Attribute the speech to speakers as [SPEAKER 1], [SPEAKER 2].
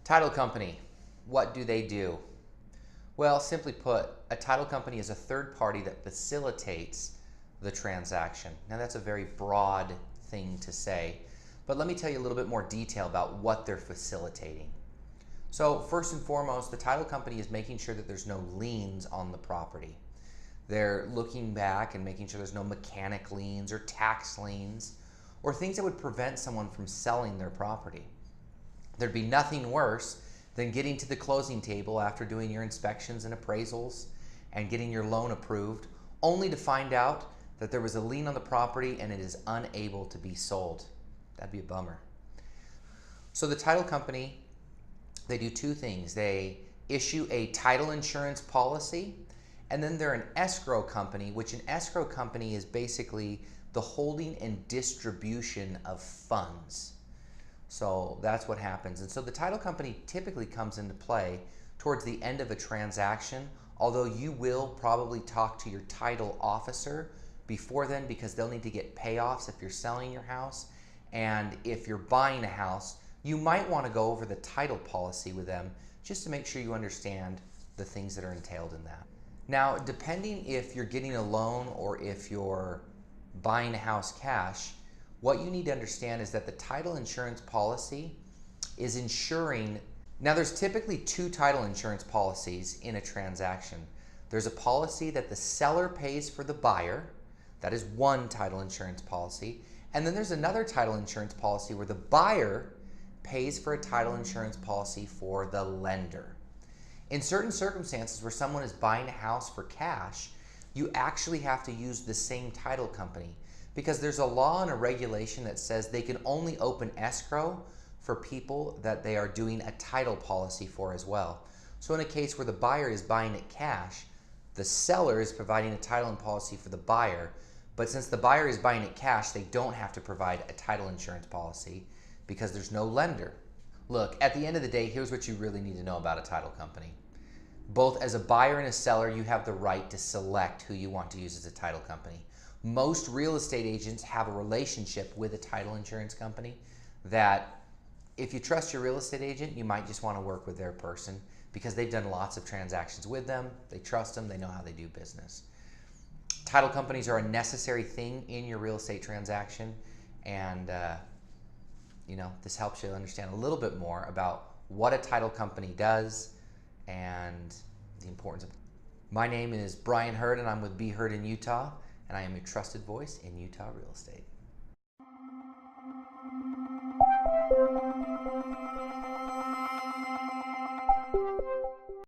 [SPEAKER 1] Title company, what do they do? Well, simply put, a title company is a third party that facilitates the transaction. Now that's a very broad thing to say, but let me tell you a little bit more detail about what they're facilitating. So first and foremost, the title company is making sure that there's no liens on the property. They're looking back and making sure there's no mechanic liens or tax liens or things that would prevent someone from selling their property. There'd be nothing worse than getting to the closing table after doing your inspections and appraisals and getting your loan approved, only to find out that there was a lien on the property and it is unable to be sold. That'd be a bummer. So the title company, they do two things. They issue a title insurance policy, and then they're an escrow company, which an escrow company is basically the holding and distribution of funds. So that's what happens. And so the title company typically comes into play towards the end of a transaction, although you will probably talk to your title officer before then because they'll need to get payoffs if you're selling your house. And if you're buying a house, you might want to go over the title policy with them just to make sure you understand the things that are entailed in that. Now, depending if you're getting a loan or if you're buying a house cash, what you need to understand is that the title insurance policy is insuring. Now, there's typically two title insurance policies in a transaction. There's a policy that the seller pays for the buyer. That is one title insurance policy. And then there's another title insurance policy where the buyer pays for a title insurance policy for the lender. In certain circumstances where someone is buying a house for cash, you actually have to use the same title company, because there's a law and a regulation that says they can only open escrow for people that they are doing a title policy for as well. So in a case where the buyer is buying it cash, the seller is providing a title and policy for the buyer, but since the buyer is buying it cash, they don't have to provide a title insurance policy because there's no lender. Look, at the end of the day, here's what you really need to know about a title company. Both as a buyer and a seller, you have the right to select who you want to use as a title company. Most real estate agents have a relationship with a title insurance company that if you trust your real estate agent, you might just want to work with their person because they've done lots of transactions with them, they trust them, they know how they do business. Title companies are a necessary thing in your real estate transaction, and this helps you understand a little bit more about what a title company does and the importance of it. My name is Brian Hurd, and I'm with Be Heard in Utah, and I am your trusted voice in Utah real estate.